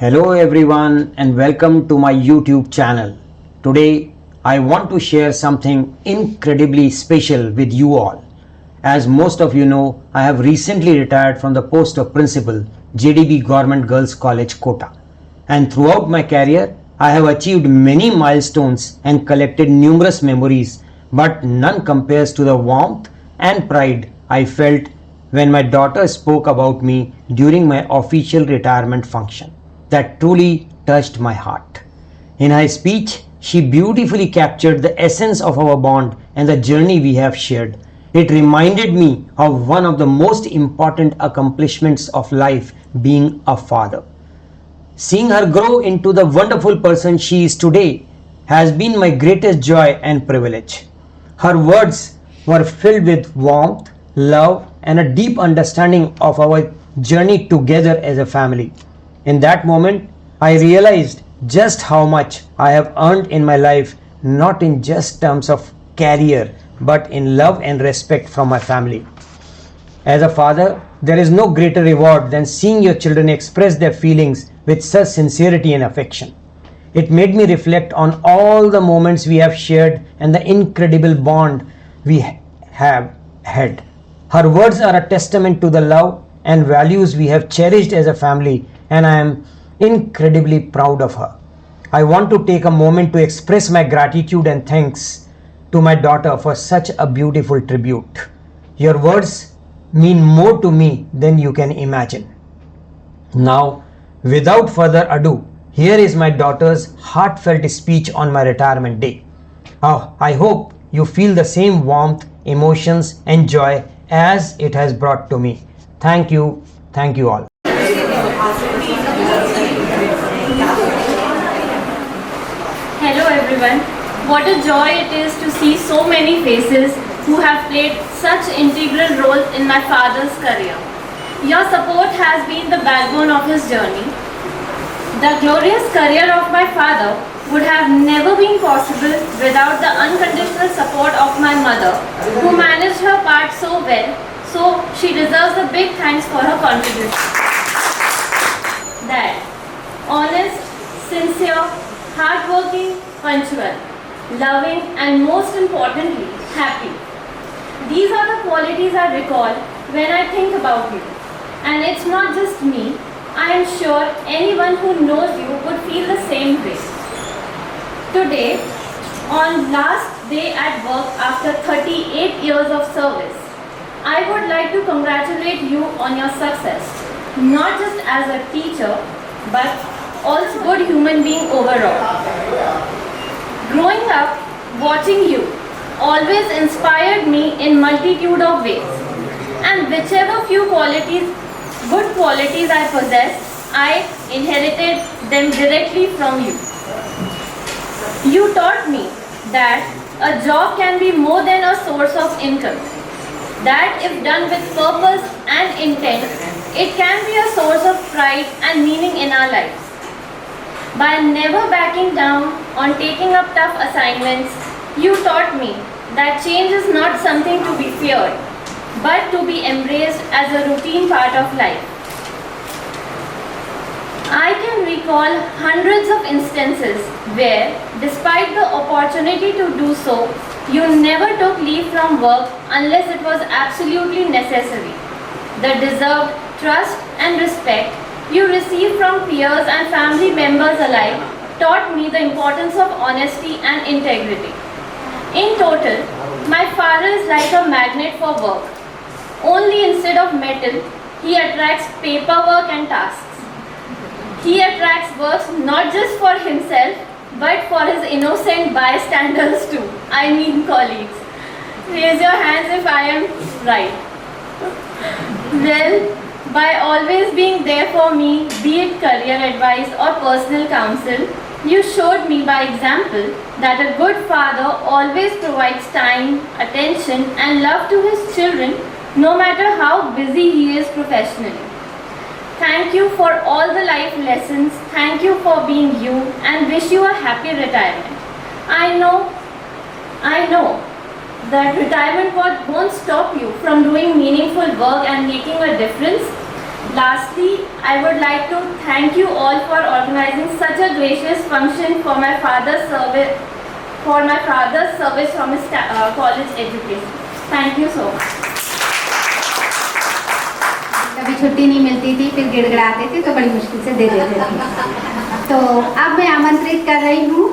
Hello everyone and welcome to my YouTube channel. Today I want to share something incredibly special with you all. As most of you know, I have recently retired from the post of principal, JDB Government Girls College, Kota. And throughout my career, I have achieved many milestones and collected numerous memories, but none compares to the warmth and pride I felt when my daughter spoke about me during my official retirement function. That truly touched my heart. In her speech, she beautifully captured the essence of our bond and the journey we have shared. It reminded me of one of the most important accomplishments of life, being a father. Seeing her grow into the wonderful person she is today has been my greatest joy and privilege. Her words were filled with warmth, love, and a deep understanding of our journey together as a family. In that moment, I realized just how much I have earned in my life, not in just terms of career, but in love and respect from my family. As a father, there is no greater reward than seeing your children express their feelings with such sincerity and affection. It made me reflect on all the moments we have shared and the incredible bond we have had. Her words are a testament to the love and values we have cherished as a family, and I am incredibly proud of her. I want to take a moment to express my gratitude and thanks to my daughter for such a beautiful tribute. Your words mean more to me than you can imagine. Now, without further ado, here is my daughter's heartfelt speech on my retirement day. I hope you feel the same warmth, emotions, and joy as it has brought to me. Thank you. Thank you all. Hello everyone. What a joy it is to see so many faces who have played such integral roles in my father's career. Your support has been the backbone of his journey. The glorious career of my father would have never been possible without the unconditional support of my mother, who managed her part so well, so she deserves a big thanks for her contribution. Dad, honest, sincere, hardworking, punctual, loving, and most importantly, happy. These are the qualities I recall when I think about you. And it's not just me, I am sure anyone who knows you would feel the same way. Today, on last day at work after 38 years of service, I would like to congratulate you on your success, not just as a teacher, but also good human being overall. Growing up, watching you always inspired me in multitude of ways, and whichever few qualities, good qualities I possess, I inherited them directly from you. You taught me that a job can be more than a source of income, that if done with purpose and intent, it can be a source of pride and meaning in our lives. By never backing down on taking up tough assignments, you taught me that change is not something to be feared, but to be embraced as a routine part of life. I can recall hundreds of instances where, despite the opportunity to do so, you never took leave from work unless it was absolutely necessary. The deserved trust and respect you received from peers and family members alike taught me the importance of honesty and integrity. In total, my father is like a magnet for work. Only instead of metal, he attracts paperwork and tasks. He attracts work not just for himself, but for his innocent bystanders too. I mean colleagues. Raise your hands if I am right. Well, by always being there for me, be it career advice or personal counsel, you showed me by example that a good father always provides time, attention, and love to his children, no matter how busy he is professionally. Thank you for all the life lessons. Thank you for being you, and wish you a happy retirement. I know that retirement won't stop you from doing meaningful work and making a difference, Lastly, I would like to thank you all for organizing such a gracious function for my father's service from his college education. Thank you so much. कभी छुट्टी नहीं मिलती थी, फिर गिड़गिड़ाते थे तो बड़ी मुश्किल से दे देते थे। तो अब मैं आमंत्रित कर रही हूँ